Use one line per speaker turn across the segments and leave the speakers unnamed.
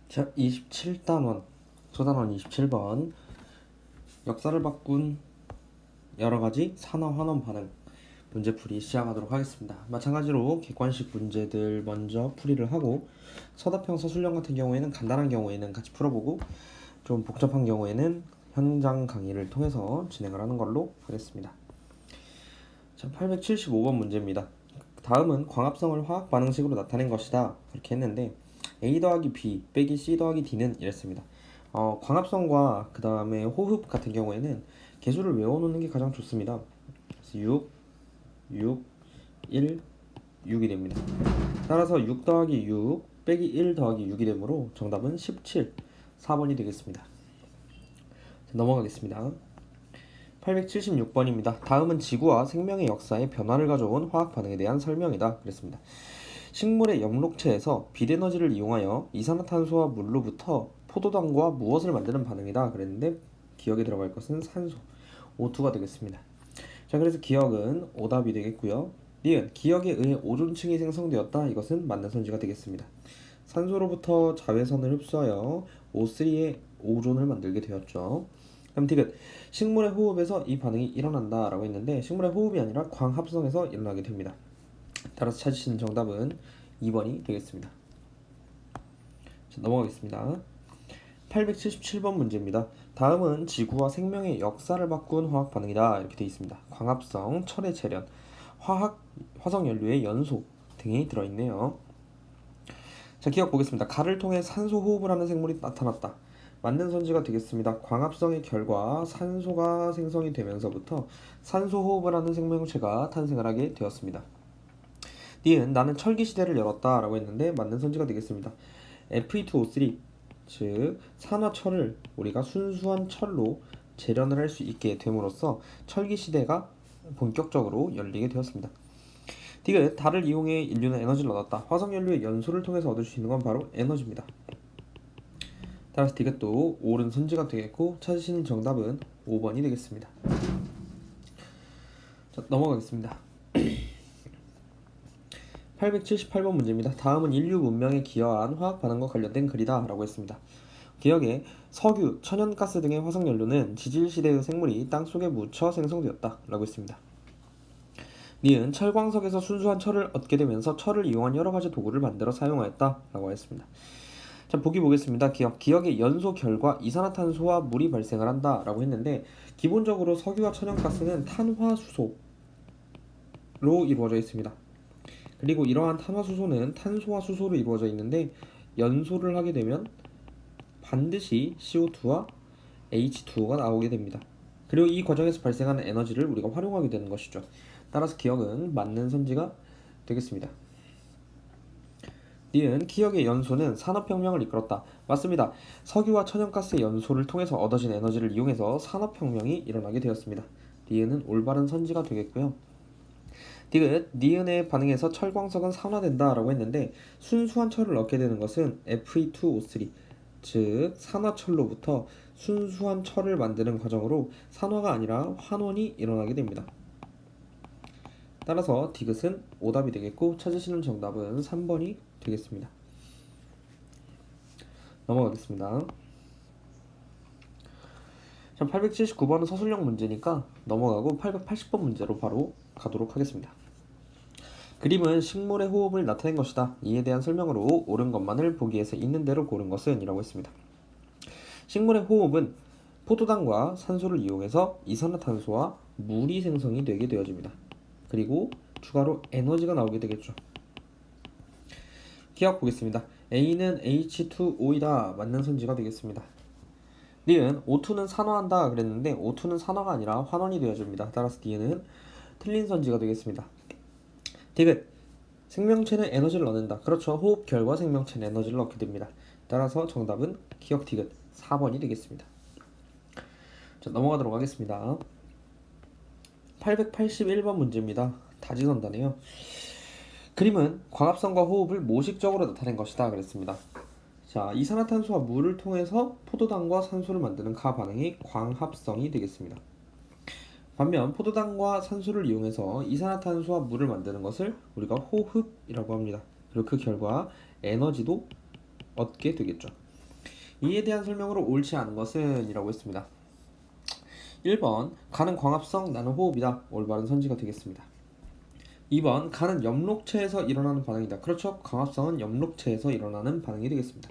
자, 27단원, 소단원 27번. 역사를 바꾼 여러가지 산화환원 반응 문제풀이 시작하도록 하겠습니다. 마찬가지로 객관식 문제들 먼저 풀이를 하고, 서답형 서술형 같은 경우에는 간단한 경우에는 같이 풀어보고, 좀 복잡한 경우에는 현장 강의를 통해서 진행을 하는 걸로 하겠습니다. 자, 875번 문제입니다. 다음은 광합성을 화학 반응식으로 나타낸 것이다, 그렇게 했는데 A 더하기 B 빼기 C 더하기 D는 이랬습니다. 광합성과 그 다음에 호흡 같은 경우에는 개수를 외워놓는 게 가장 좋습니다. 그래서 6, 6, 1, 6이 됩니다. 따라서 6 더하기 6 빼기 1 더하기 6이 되므로 정답은 17, 4번이 되겠습니다. 자, 넘어가겠습니다. 876번입니다. 다음은 지구와 생명의 역사에 변화를 가져온 화학 반응에 대한 설명이다, 그랬습니다. 식물의 엽록체에서 빛에너지를 이용하여 이산화탄소와 물로부터 포도당과 무엇을 만드는 반응이다, 그랬는데 기억에 들어갈 것은 산소, O2가 되겠습니다. 자, 그래서 기억은 오답이 되겠고요. 니은 기억에 의해 오존층이 생성되었다, 이것은 맞는 선지가 되겠습니다. 산소로부터 자외선을 흡수하여 O3의 오존을 만들게 되었죠. 그럼 디귿 식물의 호흡에서 이 반응이 일어난다 라고 했는데, 식물의 호흡이 아니라 광합성에서 일어나게 됩니다. 따라서 찾으시는 정답은 2번이 되겠습니다. 자, 넘어가겠습니다. 877번 문제입니다. 다음은 지구와 생명의 역사를 바꾼 화학 반응이다, 이렇게 되어 있습니다. 광합성, 철의 재련, 화석연료의 연소 등이 들어있네요. 자, 기억 보겠습니다. 가를 통해 산소 호흡을 하는 생물이 나타났다. 맞는 선지가 되겠습니다. 광합성의 결과 산소가 생성이 되면서부터 산소 호흡을 하는 생명체가 탄생을 하게 되었습니다. 니은 나는 철기 시대를 열었다 라고 했는데 맞는 선지가 되겠습니다. Fe2O3, 즉 산화철을 우리가 순수한 철로 재련을 할 수 있게 됨으로써 철기 시대가 본격적으로 열리게 되었습니다. 디귿 달을 이용해 인류는 에너지를 얻었다. 화석연료의 연소를 통해서 얻을 수 있는 건 바로 에너지입니다. 따라서 디귿도 옳은 선지가 되겠고, 찾으시는 정답은 5번이 되겠습니다. 자, 넘어가겠습니다. 878번 문제입니다. 다음은 인류 문명에 기여한 화학 반응과 관련된 글이다 라고 했습니다. 기억에 석유, 천연가스 등의 화석연료는 지질시대의 생물이 땅속에 묻혀 생성되었다 라고 했습니다. 니은 철광석에서 순수한 철을 얻게 되면서 철을 이용한 여러가지 도구를 만들어 사용하였다 라고 했습니다. 자, 보기 보겠습니다. 기억의 연소 결과 이산화탄소와 물이 발생을 한다 라고 했는데, 기본적으로 석유와 천연가스는 탄화수소로 이루어져 있습니다. 그리고 이러한 탄화수소는 탄소와 수소로 이루어져 있는데, 연소를 하게 되면 반드시 CO2와 H2O가 나오게 됩니다. 그리고 이 과정에서 발생하는 에너지를 우리가 활용하게 되는 것이죠. 따라서 기억은 맞는 선지가 되겠습니다. 니은 기억의 연소는 산업혁명을 이끌었다. 맞습니다. 석유와 천연가스의 연소를 통해서 얻어진 에너지를 이용해서 산업혁명이 일어나게 되었습니다. 니은은 올바른 선지가 되겠고요. 디귿 니은의 반응에서 철광석은 산화된다 라고 했는데, 순수한 철을 얻게 되는 것은 Fe2O3, 즉 산화철로부터 순수한 철을 만드는 과정으로 산화가 아니라 환원이 일어나게 됩니다. 따라서 디귿은 오답이 되겠고, 찾으시는 정답은 3번이 되겠습니다. 넘어가겠습니다. 자, 879번은 서술형 문제니까 넘어가고 880번 문제로 바로 가도록 하겠습니다. 그림은 식물의 호흡을 나타낸 것이다. 이에 대한 설명으로 옳은 것만을 보기에서 있는 대로 고른 것은 이라고 했습니다. 식물의 호흡은 포도당과 산소를 이용해서 이산화탄소와 물이 생성이 되게 되어집니다. 그리고 추가로 에너지가 나오게 되겠죠. 기억 보겠습니다. A는 H2O이다. 맞는 선지가 되겠습니다. 니은 O2는 산화한다 그랬는데, O2는 산화가 아니라 환원이 되어줍니다. 따라서 D는 틀린 선지가 되겠습니다. 디귿 생명체는 에너지를 얻는다. 그렇죠. 호흡 결과 생명체는 에너지를 얻게 됩니다. 따라서 정답은 기억 디귿 4번이 되겠습니다. 자, 넘어가도록 하겠습니다. 881번 문제입니다. 다지선다네요. 그림은 광합성과 호흡을 모식적으로 나타낸 것이다 그랬습니다. 자, 이산화탄소와 물을 통해서 포도당과 산소를 만드는 가 반응이 광합성이 되겠습니다. 반면 포도당과 산소를 이용해서 이산화탄소와 물을 만드는 것을 우리가 호흡이라고 합니다. 그리고 그 결과 에너지도 얻게 되겠죠. 이에 대한 설명으로 옳지 않은 것은 이라고 했습니다. 1번 가는 광합성, 나는 호흡이다. 올바른 선지가 되겠습니다. 2번 가는 염록체에서 일어나는 반응이다. 그렇죠. 광합성은 염록체에서 일어나는 반응이 되겠습니다.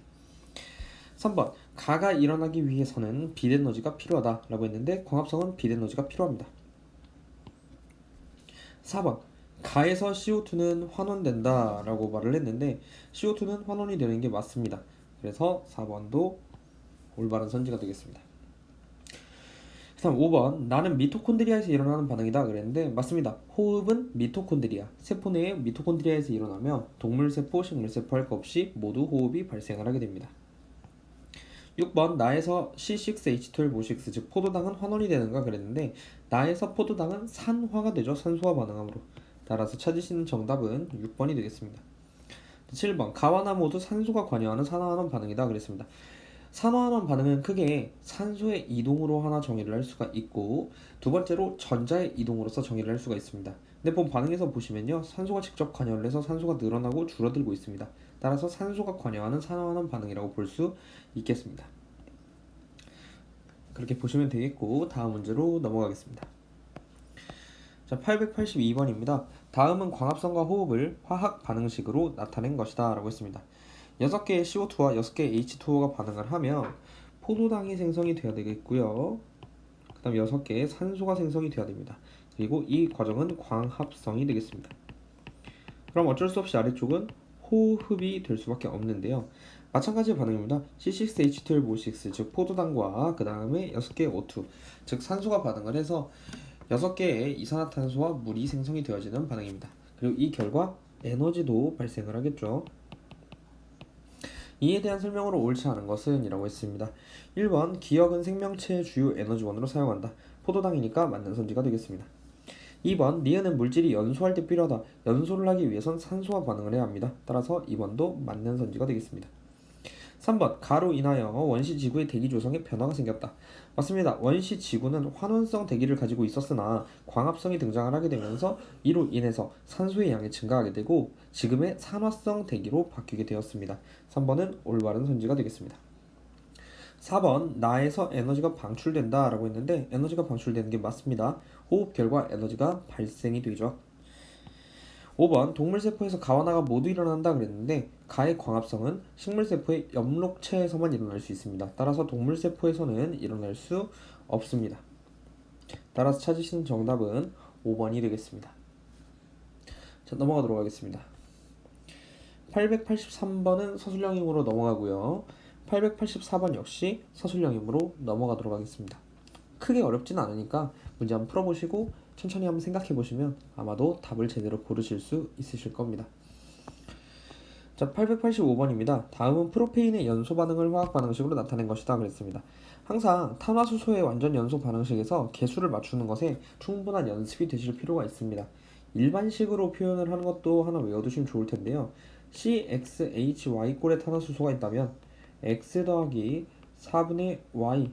3번 가가 일어나기 위해서는 빛에너지가 필요하다 라고 했는데 광합성은 빛에너지가 필요합니다. 4번 가에서 CO2는 환원된다 라고 말을 했는데 CO2는 환원이 되는 게 맞습니다. 그래서 4번도 올바른 선지가 되겠습니다. 그 다음 5번 나는 미토콘드리아에서 일어나는 반응이다 그랬는데 맞습니다. 호흡은 미토콘드리아, 세포 내의 미토콘드리아에서 일어나며 동물세포, 식물세포 할 것 없이 모두 호흡이 발생을 하게 됩니다. 6번 나에서 C6H12O6 즉 포도당은 환원이 되는가 그랬는데 나에서 포도당은 산화가 되죠. 산소와 반응함으로. 따라서 찾으시는 정답은 6번이 되겠습니다. 7번 가와 나 모두 산소가 관여하는 산화환원 반응이다 그랬습니다. 산화환원 반응은 크게 산소의 이동으로 하나 정의를 할 수가 있고 두 번째로 전자의 이동으로서 정의를 할 수가 있습니다. 근데 본 반응에서 보시면요 산소가 직접 관여를 해서 산소가 늘어나고 줄어들고 있습니다. 따라서 산소가 관여하는 산화환원 반응이라고 볼 수 있겠습니다. 그렇게 보시면 되겠고 다음 문제로 넘어가겠습니다. 자, 882번입니다. 다음은 광합성과 호흡을 화학 반응식으로 나타낸 것이다 라고 했습니다. 6개의 CO2와 6개의 H2O가 반응을 하면 포도당이 생성이 되어야 되겠고요. 그 다음 6개의 산소가 생성이 되어야 됩니다. 그리고 이 과정은 광합성이 되겠습니다. 그럼 어쩔 수 없이 아래쪽은 호흡이 될 수밖에 없는데요. 마찬가지의 반응입니다. C6H12O6 즉 포도당과 그 다음에 6개의 O2 즉 산소가 반응을 해서 6개의 이산화탄소와 물이 생성이 되어지는 반응입니다. 그리고 이 결과 에너지도 발생을 하겠죠. 이에 대한 설명으로 옳지 않은 것은 이라고 했습니다. 1번 기억은 생명체의 주요 에너지원으로 사용한다. 포도당이니까 맞는 선지가 되겠습니다. 2번 니은은 물질이 연소할 때 필요하다. 연소를 하기 위해선 산소와 반응을 해야 합니다. 따라서 2번도 맞는 선지가 되겠습니다. 3번 가로 인하여 원시 지구의 대기 조성에 변화가 생겼다. 맞습니다. 원시 지구는 환원성 대기를 가지고 있었으나 광합성이 등장을 하게 되면서 이로 인해서 산소의 양이 증가하게 되고 지금의 산화성 대기로 바뀌게 되었습니다. 3번은 올바른 선지가 되겠습니다. 4번 나에서 에너지가 방출된다 라고 했는데 에너지가 방출되는 게 맞습니다. 호흡 결과 에너지가 발생이 되죠. 5번 동물세포에서 가와 나가 모두 일어난다 그랬는데 가의 광합성은 식물세포의 엽록체에서만 일어날 수 있습니다. 따라서 동물세포에서는 일어날 수 없습니다. 따라서 찾으시는 정답은 5번이 되겠습니다. 자, 넘어가도록 하겠습니다. 883번은 서술형임으로 넘어가고요. 884번 역시 서술형임으로 넘어가도록 하겠습니다. 크게 어렵진 않으니까 문제 한번 풀어보시고 천천히 한번 생각해 보시면 아마도 답을 제대로 고르실 수 있으실 겁니다. 자, 885번입니다. 다음은 프로페인의 연소 반응을 화학 반응식으로 나타낸 것이다 그랬습니다. 항상 탄화수소의 완전 연소 반응식에서 개수를 맞추는 것에 충분한 연습이 되실 필요가 있습니다. 일반식으로 표현을 하는 것도 하나 외워두시면 좋을 텐데요. CXHY 꼴의 탄화수소가 있다면 X 더하기 4분의 Y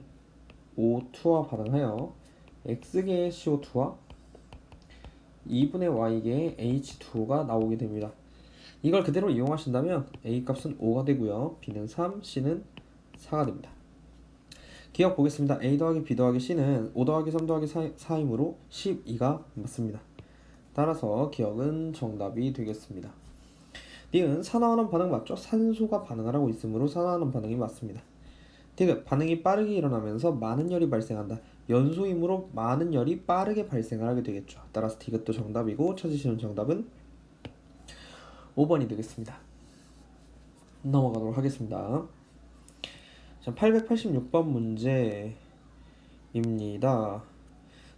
O2와 반응하여 X개의 CO2와 2분의 Y개의 H2O가 나오게 됩니다. 이걸 그대로 이용하신다면 A 값은 5가 되고요. B는 3, C는 4가 됩니다. 기억 보겠습니다. A 더하기 B 더하기 C는 5 더하기 3 더하기 4이므로 12가 맞습니다. 따라서 기억은 정답이 되겠습니다. 니은 산화환원 반응 맞죠? 산소가 반응을 하고 있으므로 산화환원 반응이 맞습니다. 디귿 반응이 빠르게 일어나면서 많은 열이 발생한다. 연소이므로 많은 열이 빠르게 발생을 하게 되겠죠. 따라서 디귿도 정답이고 찾으시는 정답은 5번이 되겠습니다. 넘어가도록 하겠습니다. 자, 886번 문제입니다.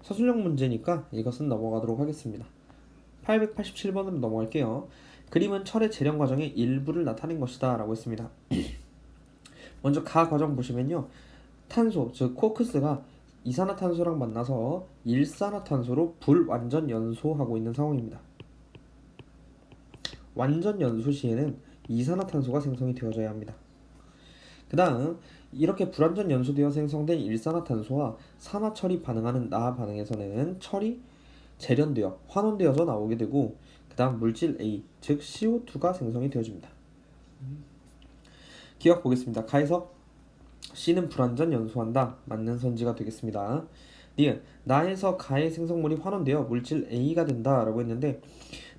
서술형 문제니까 이것은 넘어가도록 하겠습니다. 887번으로 넘어갈게요. 그림은 철의 재련 과정의 일부를 나타낸 것이다 라고 했습니다. 먼저 가 과정 보시면요. 탄소, 즉 코크스가 이산화탄소랑 만나서 일산화탄소로 불완전 연소하고 있는 상황입니다. 완전 연소 시에는 이산화탄소가 생성이 되어져야 합니다. 그 다음 이렇게 불완전 연소되어 생성된 일산화탄소와 산화철이 반응하는 나 반응에서는 철이 재련되어 환원되어서 나오게 되고 그 다음 물질 A, 즉 CO2가 생성이 되어집니다. 기억 보겠습니다. 가에서 C는 불완전 연소한다. 맞는 선지가 되겠습니다. 니은 나에서 가의 생성물이 환원되어 물질 A가 된다 라고 했는데,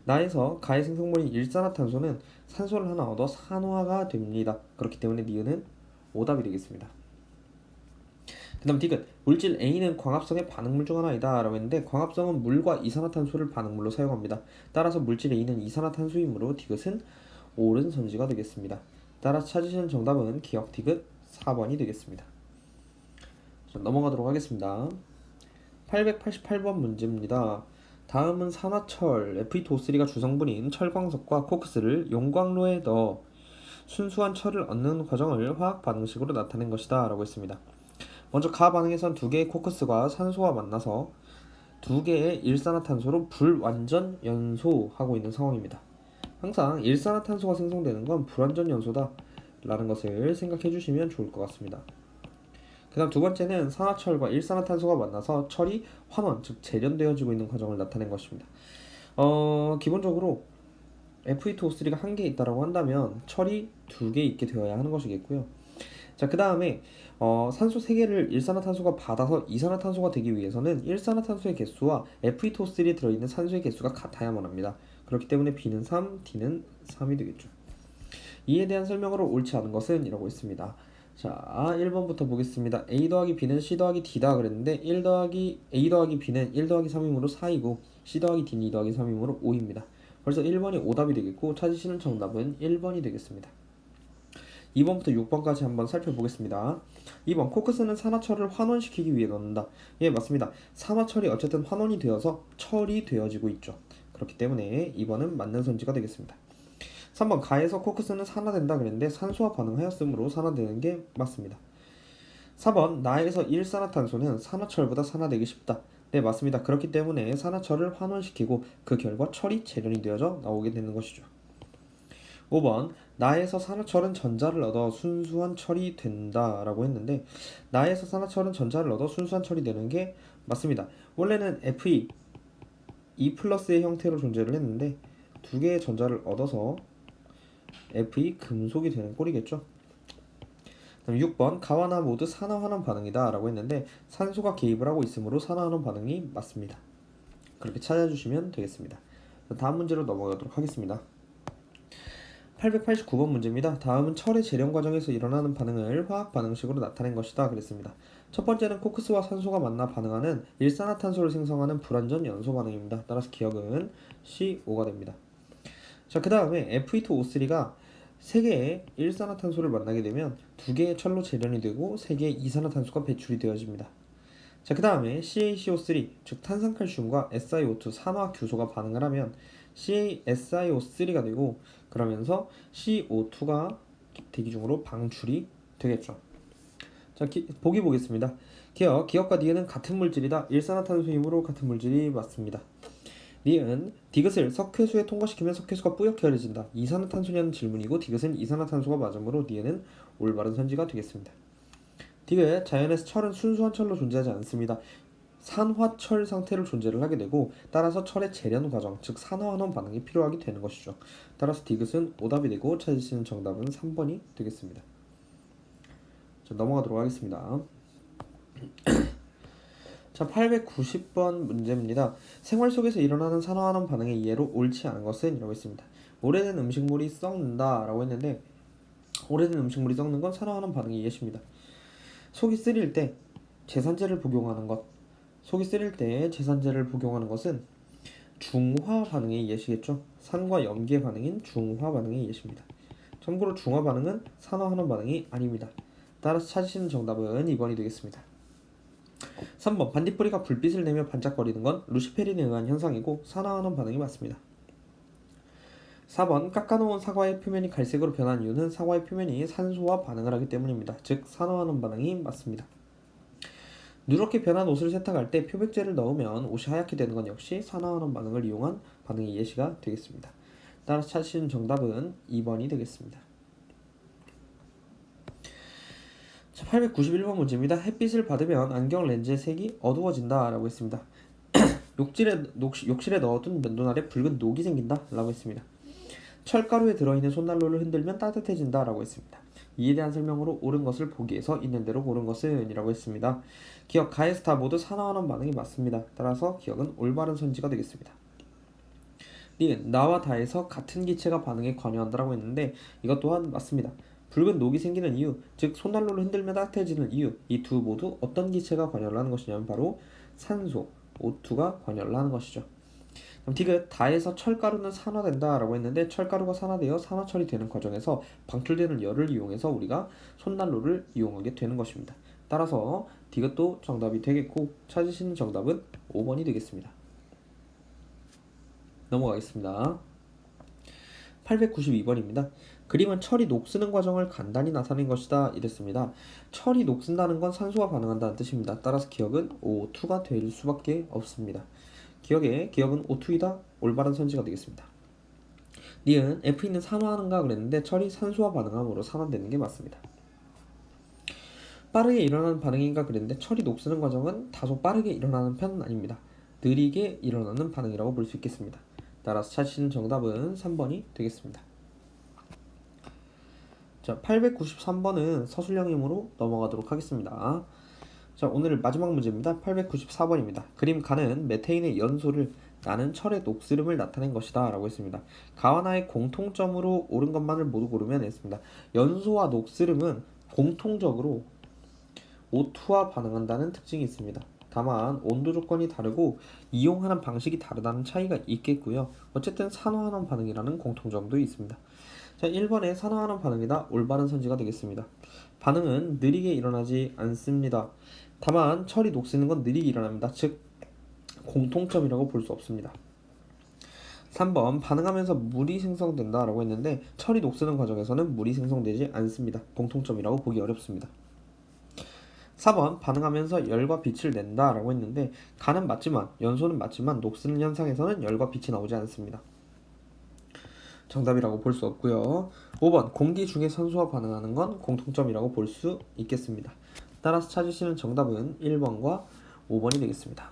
나에서 가의 생성물인 일산화탄소는 산소를 하나 얻어 산화가 됩니다. 그렇기 때문에 니은은 오답이 되겠습니다. 그 다음 디귿 물질 A는 광합성의 반응물 중 하나이다 라고 했는데, 광합성은 물과 이산화탄소를 반응물로 사용합니다. 따라서 물질 A는 이산화탄소이므로 디귿은 옳은 선지가 되겠습니다. 따라서 찾으시는 정답은 기억 디귿 4번이 되겠습니다. 자, 넘어가도록 하겠습니다. 888번 문제입니다. 다음은 산화철 Fe2O3가 주성분인 철광석과 코크스를 용광로에 넣어 순수한 철을 얻는 과정을 화학 반응식으로 나타낸 것이다 라고 했습니다. 먼저 가 반응에선 두 개의 코크스가 산소와 만나서 두 개의 일산화탄소로 불완전 연소하고 있는 상황입니다. 항상 일산화탄소가 생성되는 건 불완전 연소다 라는 것을 생각해 주시면 좋을 것 같습니다. 그 다음 두 번째는 산화철과 일산화탄소가 만나서 철이 환원, 즉 재련되어지고 있는 과정을 나타낸 것입니다. 기본적으로 Fe2O3가 한 개 있다라고 한다면 철이 두 개 있게 되어야 하는 것이겠고요. 자, 그 다음에 산소 3개를 일산화탄소가 받아서 이산화탄소가 되기 위해서는 일산화탄소의 개수와 Fe2O3에 들어있는 산소의 개수가 같아야만 합니다. 그렇기 때문에 B는 3, D는 3이 되겠죠. 이에 대한 설명으로 옳지 않은 것은 이라고 했습니다. 자, 1번부터 보겠습니다. A 더하기 B는 C 더하기 D다 그랬는데 A 더하기 B는 1 더하기 3이므로 4이고 C 더하기 D는 2 더하기 3이므로 5입니다. 그래서 1번이 오답이 되겠고 찾으시는 정답은 1번이 되겠습니다. 2번부터 6번까지 한번 살펴보겠습니다. 2번 코크스는 산화철을 환원시키기 위해 넣는다. 예, 맞습니다. 산화철이 어쨌든 환원이 되어서 철이 되어지고 있죠. 그렇기 때문에 2번은 맞는 선지가 되겠습니다. 3번 가에서 코크스는 산화된다 그랬는데 산소와 반응하였으므로 산화되는 게 맞습니다. 4번 나에서 일산화탄소는 산화철보다 산화되기 쉽다. 네, 맞습니다. 그렇기 때문에 산화철을 환원시키고 그 결과 철이 재련이 되어져 나오게 되는 것이죠. 5번 나에서 산화철은 전자를 얻어 순수한 철이 된다 라고 했는데, 나에서 산화철은 전자를 얻어 순수한 철이 되는 게 맞습니다. 원래는 Fe, E 플러스의 형태로 존재를 했는데 두 개의 전자를 얻어서 Fe 금속이 되는 꼴이겠죠. 그럼 6번 가와 나 모두 산화환원 반응이다 라고 했는데 산소가 개입을 하고 있으므로 산화환원 반응이 맞습니다. 그렇게 찾아주시면 되겠습니다. 다음 문제로 넘어가도록 하겠습니다. 889번 문제입니다. 다음은 철의 재련 과정에서 일어나는 반응을 화학 반응식으로 나타낸 것이다 그랬습니다. 첫 번째는 코크스와 산소가 만나 반응하는 일산화탄소를 생성하는 불완전 연소 반응입니다. 따라서 기억은 C5가 됩니다. 자, 그 다음에 Fe2O3가 3개의 일산화탄소를 만나게 되면 2개의 철로 재련이 되고 3개의 이산화탄소가 배출이 되어집니다. 자, 그 다음에 CaCO3 즉 탄산칼슘과 SiO2 산화 규소가 반응을 하면 CaSiO3가 되고, 그러면서 CO2가 대기 중으로 방출이 되겠죠. 자, 보기 보겠습니다. 기억과 니은은 같은 물질이다. 일산화탄소이므로 같은 물질이 맞습니다. 니은 디귿을 석회수에 통과시키면 석회수가 뿌옇게 흐려진다. 이산화탄소냐는 질문이고 디귿은 이산화탄소가 맞으므로 니은은 올바른 선지가 되겠습니다. 디귿 자연에서 철은 순수한 철로 존재하지 않습니다. 산화철 상태로 존재를 하게 되고, 따라서 철의 재련 과정, 즉 산화환원 반응이 필요하게 되는 것이죠. 따라서 디귿은 오답이 되고 찾으시는 정답은 3번이 되겠습니다. 자, 넘어가도록 하겠습니다. 자, 890번 문제입니다. 생활 속에서 일어나는 산화환원 반응의 예로 옳지 않은 것은 이라고 했습니다. 오래된 음식물이 썩는다 라고 했는데, 오래된 음식물이 썩는 건 산화환원 반응의 예시입니다. 속이 쓰릴 때 제산제를 복용하는 것, 속이 쓰릴 때 제산제를 복용하는 것은 중화 반응의 예시겠죠. 산과 염기의 반응인 중화 반응의 예시입니다. 참고로 중화 반응은 산화환원 반응이 아닙니다. 따라서 찾으시는 정답은 2번이 되겠습니다. 3번 반딧불이가 불빛을 내며 반짝거리는 건 루시페린에 의한 현상이고 산화환원 반응이 맞습니다. 4번 깎아놓은 사과의 표면이 갈색으로 변한 이유는 사과의 표면이 산소와 반응을 하기 때문입니다. 즉 산화환원 반응이 맞습니다. 누렇게 변한 옷을 세탁할 때 표백제를 넣으면 옷이 하얗게 되는 건 역시 산화환원 반응을 이용한 반응의 예시가 되겠습니다. 따라서 찾으시는 정답은 2번이 되겠습니다. 자, 891번 문제입니다. 햇빛을 받으면 안경 렌즈의 색이 어두워진다 라고 했습니다. 욕실에 넣어둔 면도날에 붉은 녹이 생긴다 라고 했습니다. 철가루에 들어있는 손난로를 흔들면 따뜻해진다 라고 했습니다. 이에 대한 설명으로 옳은 것을 보기에서 있는 대로 고른 것은 이라고 했습니다. 기억, 가에서 다 모두 산화환원 반응이 맞습니다. 따라서 기억은 올바른 선지가 되겠습니다. 니은, 나와 다에서 같은 기체가 반응에 관여한다라고 했는데 이것 또한 맞습니다. 붉은 녹이 생기는 이유, 즉 손난로를 흔들면 따뜻해지는 이유, 이 두 모두 어떤 기체가 관여를 하는 것이냐면 바로 산소, O2가 관여를 하는 것이죠. 그럼 디귿, 다에서 철가루는 산화된다 라고 했는데 철가루가 산화되어 산화 처리되는 과정에서 방출되는 열을 이용해서 우리가 손난로를 이용하게 되는 것입니다. 따라서 디귿도 정답이 되겠고 찾으시는 정답은 5번이 되겠습니다. 넘어가겠습니다. 892번입니다. 그림은 철이 녹쓰는 과정을 간단히 나타낸 것이다 이랬습니다. 철이 녹슨다는 건 산소와 반응한다는 뜻입니다. 따라서 기억은 O2가 될 수밖에 없습니다. 기억은 O2이다. 올바른 선지가 되겠습니다. 니은, F는 산화하는가 그랬는데 철이 산소와 반응함으로 산화되는 게 맞습니다. 빠르게 일어나는 반응인가 그랬는데 철이 녹쓰는 과정은 다소 빠르게 일어나는 편은 아닙니다. 느리게 일어나는 반응이라고 볼 수 있겠습니다. 따라서 찾으시는 정답은 3번이 되겠습니다. 자, 893번은 서술형이므로 넘어가도록 하겠습니다. 자, 오늘 마지막 문제입니다. 894번입니다. 그림 가는 메테인의 연소를 나는 철의 녹스름을 나타낸 것이다 라고 했습니다. 가와 나의 공통점으로 옳은 것만을 모두 고르면 했습니다. 연소와 녹스름은 공통적으로 O2와 반응한다는 특징이 있습니다. 다만 온도 조건이 다르고 이용하는 방식이 다르다는 차이가 있겠고요. 어쨌든 산화환원 반응이라는 공통점도 있습니다. 자, 1번의 산화환원 반응이다. 올바른 선지가 되겠습니다. 반응은 느리게 일어나지 않습니다. 다만 철이 녹쓰는 건 느리게 일어납니다. 즉 공통점이라고 볼 수 없습니다. 3번, 반응하면서 물이 생성된다 라고 했는데 철이 녹쓰는 과정에서는 물이 생성되지 않습니다. 공통점이라고 보기 어렵습니다. 4번, 반응하면서 열과 빛을 낸다 라고 했는데 가는 맞지만 연소는 맞지만 녹쓰는 현상에서는 열과 빛이 나오지 않습니다. 정답이라고 볼 수 없고요. 5번, 공기 중에 산소와 반응하는 건 공통점이라고 볼 수 있겠습니다. 따라서 찾으시는 정답은 1번과 5번이 되겠습니다.